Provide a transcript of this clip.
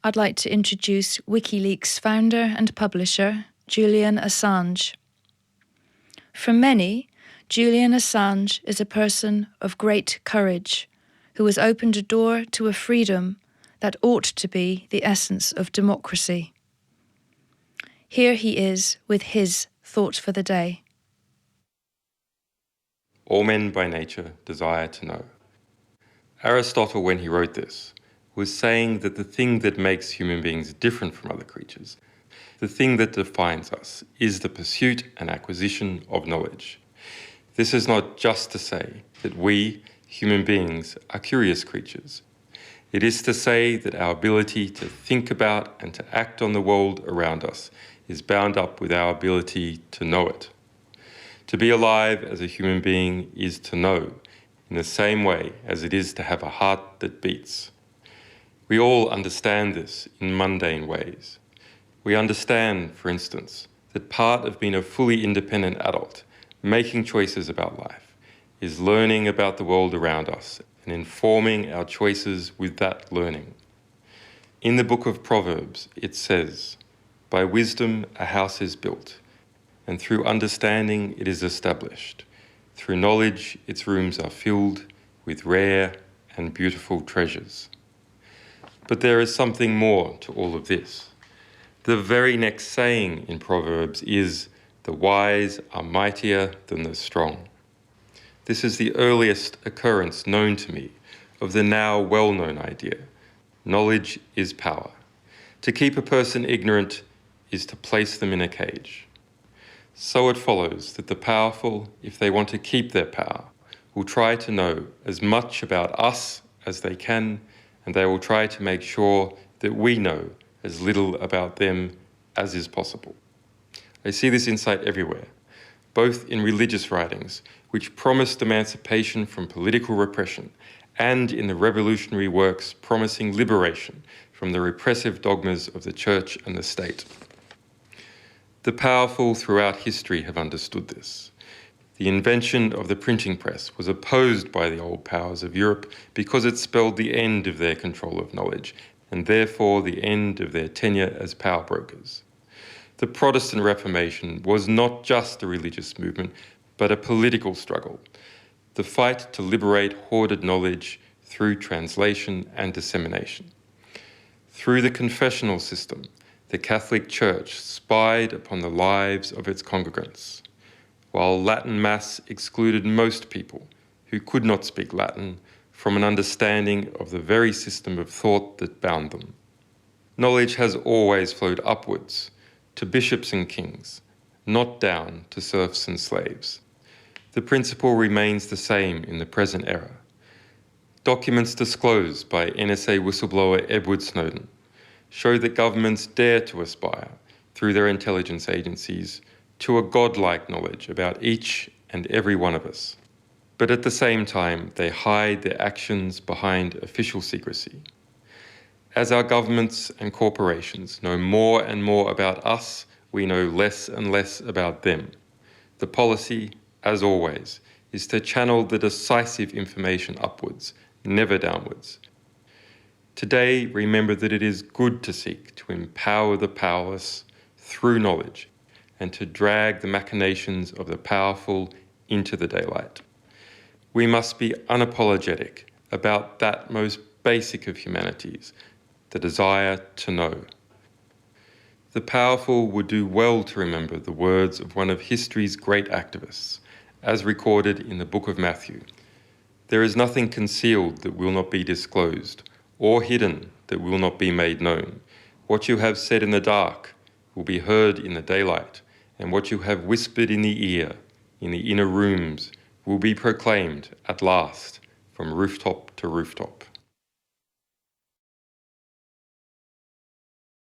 I'd like to introduce WikiLeaks founder and publisher, Julian Assange. For many, Julian Assange is a person of great courage who has opened a door to a freedom that ought to be the essence of democracy. Here he is with his thought for the day. All men by nature desire to know. Aristotle, when he wrote this, was saying that the thing that makes human beings different from other creatures, the thing that defines us, is the pursuit and acquisition of knowledge. This is not just to say that we, human beings, are curious creatures. It is to say that our ability to think about and to act on the world around us is bound up with our ability to know it. To be alive as a human being is to know, in the same way as it is to have a heart that beats. We all understand this in mundane ways. We understand, for instance, that part of being a fully independent adult, making choices about life, is learning about the world around us and informing our choices with that learning. In the book of Proverbs, it says, "By wisdom a house is built, and through understanding it is established. Through knowledge its rooms are filled with rare and beautiful treasures." But there is something more to all of this. The very next saying in Proverbs is, "The wise are mightier than the strong." This is the earliest occurrence known to me of the now well-known idea. Knowledge is power. To keep a person ignorant is to place them in a cage. So it follows that the powerful, if they want to keep their power, will try to know as much about us as they can, and they will try to make sure that we know as little about them as is possible. I see this insight everywhere, both in religious writings, which promised emancipation from political repression, and in the revolutionary works promising liberation from the repressive dogmas of the church and the state. The powerful throughout history have understood this. The invention of the printing press was opposed by the old powers of Europe because it spelled the end of their control of knowledge, and therefore the end of their tenure as power brokers. The Protestant Reformation was not just a religious movement, but a political struggle. The fight to liberate hoarded knowledge through translation and dissemination. Through the confessional system, the Catholic Church spied upon the lives of its congregants, while Latin Mass excluded most people who could not speak Latin from an understanding of the very system of thought that bound them. Knowledge has always flowed upwards to bishops and kings, not down to serfs and slaves. The principle remains the same in the present era. Documents disclosed by NSA whistleblower Edward Snowden show that governments dare to aspire, through their intelligence agencies, to a godlike knowledge about each and every one of us. But at the same time, they hide their actions behind official secrecy. As our governments and corporations know more and more about us, we know less and less about them. The policy, as always, is to channel the decisive information upwards, never downwards. Today, remember that it is good to seek to empower the powerless through knowledge, and to drag the machinations of the powerful into the daylight. We must be unapologetic about that most basic of humanities, the desire to know. The powerful would do well to remember the words of one of history's great activists, as recorded in the book of Matthew. There is nothing concealed that will not be disclosed, or hidden that will not be made known. What you have said in the dark will be heard in the daylight, and what you have whispered in the ear, in the inner rooms, will be proclaimed at last from rooftop to rooftop.